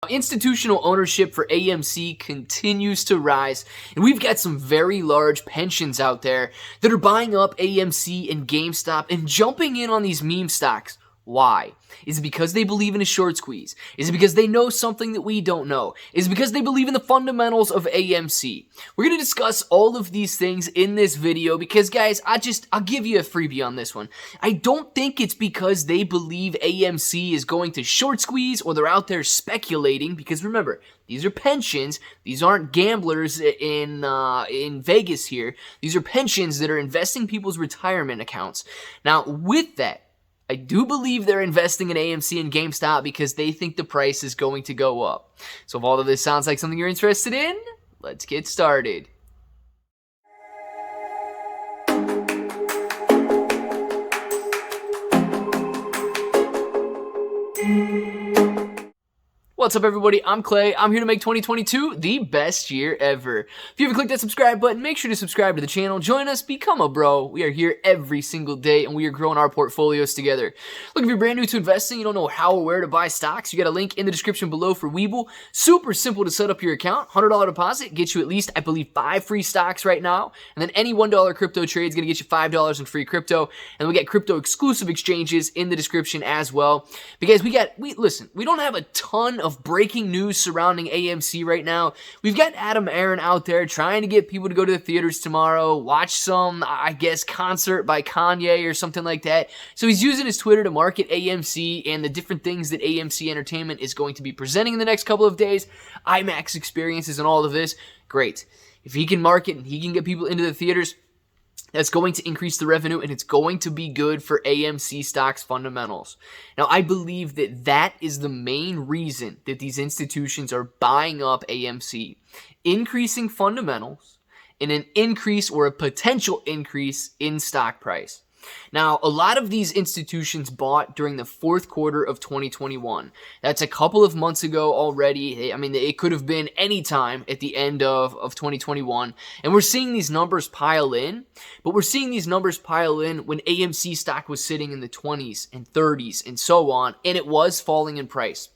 Institutional ownership for AMC continues to rise, and we've got some very large pensions out there that are buying up AMC and GameStop and jumping in on these meme stocks. Why? Is it because they believe in a short squeeze? Is it because they know something that we don't know? Is it because they believe in the fundamentals of AMC? We're going to discuss all of these things in this video because, guys, I'll give you a freebie on this one. I don't think it's because they believe AMC is going to short squeeze or they're out there speculating, because remember, these are pensions. These aren't gamblers in Vegas here. These are pensions that are investing people's retirement accounts. Now, with that, I do believe they're investing in AMC and GameStop because they think the price is going to go up. So if all of this sounds like something you're interested in, let's get started. What's up, everybody? I'm Clay. I'm here to make 2022 the best year ever. If you haven't clicked that subscribe button, make sure to subscribe to the channel. Join us, become a bro. We are here every single day, and we are growing our portfolios together. Look, if you're brand new to investing, you don't know how or where to buy stocks, you got a link in the description below for Webull. Super simple to set up your account. $100 deposit gets you at least, I believe, 5 free stocks right now. And then any $1 crypto trade is going to get you $5 in free crypto. And we got crypto exclusive exchanges in the description as well. Because we don't have a ton of breaking news surrounding AMC right now. We've got Adam Aron out there trying to get people to go to the theaters tomorrow, watch some, I guess, concert by Kanye or something like that. So he's using his Twitter to market AMC and the different things that AMC Entertainment is going to be presenting in the next couple of days, IMAX experiences and all of this. Great. If he can market and he can get people into the theaters, that's going to increase the revenue, and it's going to be good for AMC stocks fundamentals. Now, I believe that that is the main reason that these institutions are buying up AMC. Increasing fundamentals and an increase or a potential increase in stock price. Now, a lot of these institutions bought during the fourth quarter of 2021. That's a couple of months ago already. I mean, it could have been any time at the end of 2021. And we're seeing these numbers pile in, but we're seeing these numbers pile in when AMC stock was sitting in the 20s and 30s and so on, and it was falling in price.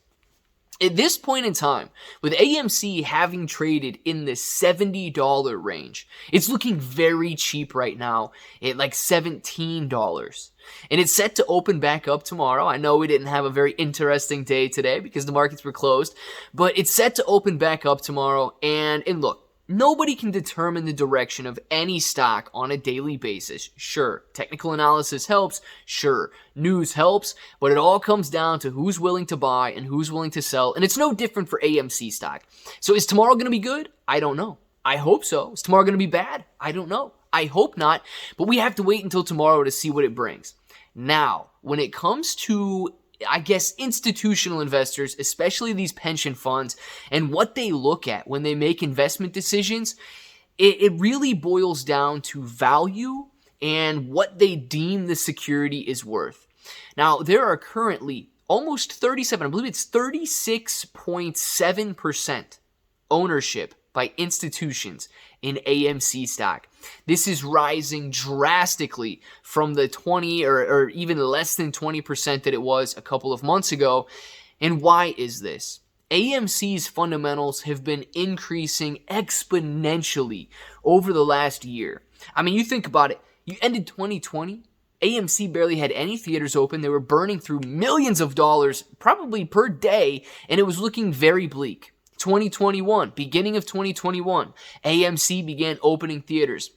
At this point in time, with AMC having traded in the $70 range, it's looking very cheap right now at like $17. And it's set to open back up tomorrow. I know we didn't have a very interesting day today because the markets were closed, but it's set to open back up tomorrow. And look, nobody can determine the direction of any stock on a daily basis. Sure, technical analysis helps. Sure, news helps. But it all comes down to who's willing to buy and who's willing to sell. And it's no different for AMC stock. So is tomorrow going to be good? I don't know. I hope so. Is tomorrow going to be bad? I don't know. I hope not. But we have to wait until tomorrow to see what it brings. Now, when it comes to, I guess, institutional investors, especially these pension funds, and what they look at when they make investment decisions, it really boils down to value and what they deem the security is worth. Now, there are currently almost 37, I believe it's 36.7% ownership by institutions in AMC stock. This is rising drastically from the 20 or even less than 20% that it was a couple of months ago. And why is this? AMC's fundamentals have been increasing exponentially over the last year. I mean, you think about it. You ended 2020. AMC barely had any theaters open. They were burning through millions of dollars probably per day, and it was looking very bleak. 2021, beginning of 2021, AMC began opening theaters.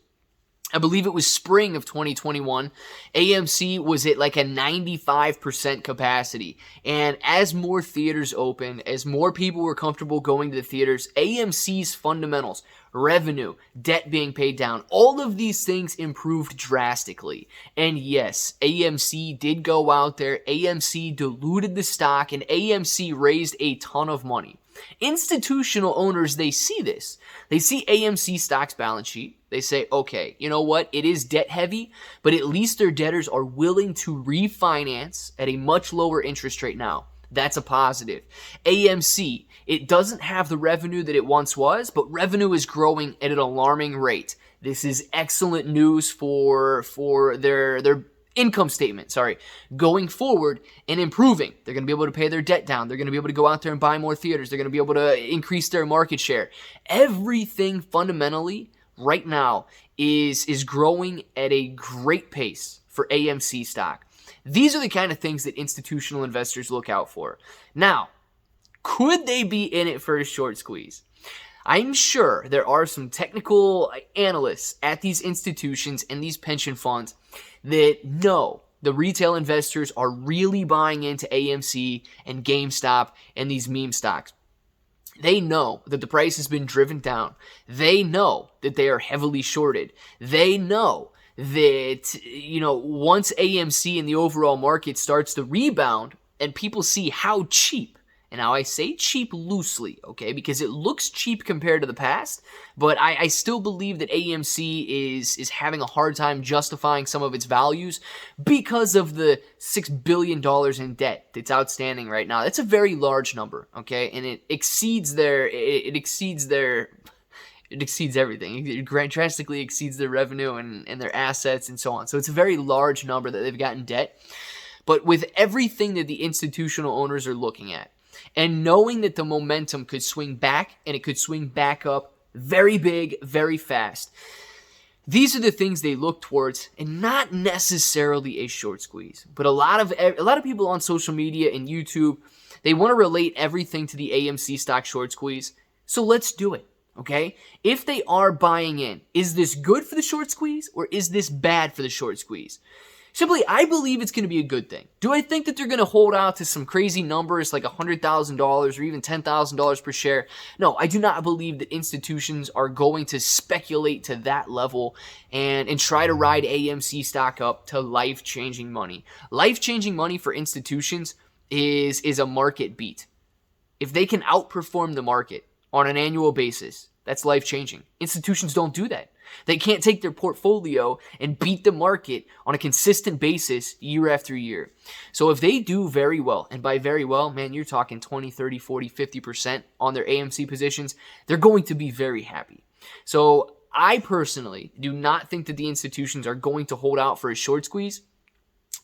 I believe it was spring of 2021. AMC was at like a 95% capacity. And as more theaters opened, as more people were comfortable going to the theaters, AMC's fundamentals, revenue, debt being paid down, all of these things improved drastically. And yes, AMC did go out there. AMC diluted the stock, and AMC raised a ton of money. Institutional owners, they see this. They see AMC stock's balance sheet. They say, okay, you know what? It is debt heavy, but at least their debtors are willing to refinance at a much lower interest rate now. That's a positive. AMC, it doesn't have the revenue that it once was, but revenue is growing at an alarming rate. This is excellent news for their income statement, going forward and improving. They're going to be able to pay their debt down. They're going to be able to go out there and buy more theaters. They're going to be able to increase their market share. Everything fundamentally right now is growing at a great pace for AMC stock. These are the kind of things that institutional investors look out for. Now, could they be in it for a short squeeze? I'm sure there are some technical analysts at these institutions and these pension funds that know the retail investors are really buying into AMC and GameStop and these meme stocks. They know that the price has been driven down. They know that they are heavily shorted. They know that, once AMC and the overall market starts to rebound and people see how cheap, and now I say cheap loosely, okay, because it looks cheap compared to the past, but I still believe that AMC is having a hard time justifying some of its values because of the $6 billion in debt that's outstanding right now. That's a very large number, okay, and it exceeds everything. It drastically exceeds their revenue and their assets and so on. So it's a very large number that they've got in debt. But with everything that the institutional owners are looking at, and knowing that the momentum could swing back and it could swing back up very big, very fast, these are the things they look towards, and not necessarily a short squeeze. But a lot of people on social media and YouTube, they want to relate everything to the AMC stock short squeeze. So let's do it. Okay? If they are buying in, is this good for the short squeeze or is this bad for the short squeeze? Simply, I believe it's going to be a good thing. Do I think that they're going to hold out to some crazy numbers like $100,000 or even $10,000 per share? No, I do not believe that institutions are going to speculate to that level and try to ride AMC stock up to life-changing money. Life-changing money for institutions is a market beat. If they can outperform the market on an annual basis, that's life-changing. Institutions don't do that. They can't take their portfolio and beat the market on a consistent basis year after year. So if they do very well, and by very well, man, you're talking 20, 30, 40, 50% on their AMC positions, they're going to be very happy. So I personally do not think that the institutions are going to hold out for a short squeeze,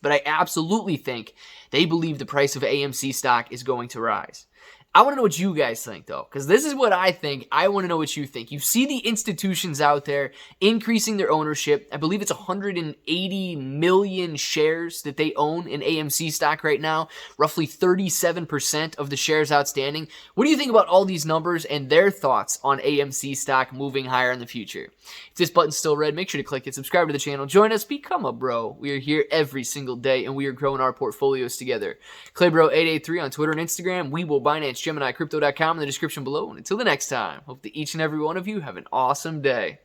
but I absolutely think they believe the price of AMC stock is going to rise. I want to know what you guys think, though, because this is what I think. I want to know what you think. You see the institutions out there increasing their ownership. I believe it's 180 million shares that they own in AMC stock right now, roughly 37% of the shares outstanding. What do you think about all these numbers and their thoughts on AMC stock moving higher in the future? If this button's still red, make sure to click it, subscribe to the channel, join us, become a bro. We are here every single day, and we are growing our portfolios together. ClayBro883 on Twitter and Instagram. We will Binance, GemiCrypto.com in the description below. And until the next time, hope that each and every one of you have an awesome day.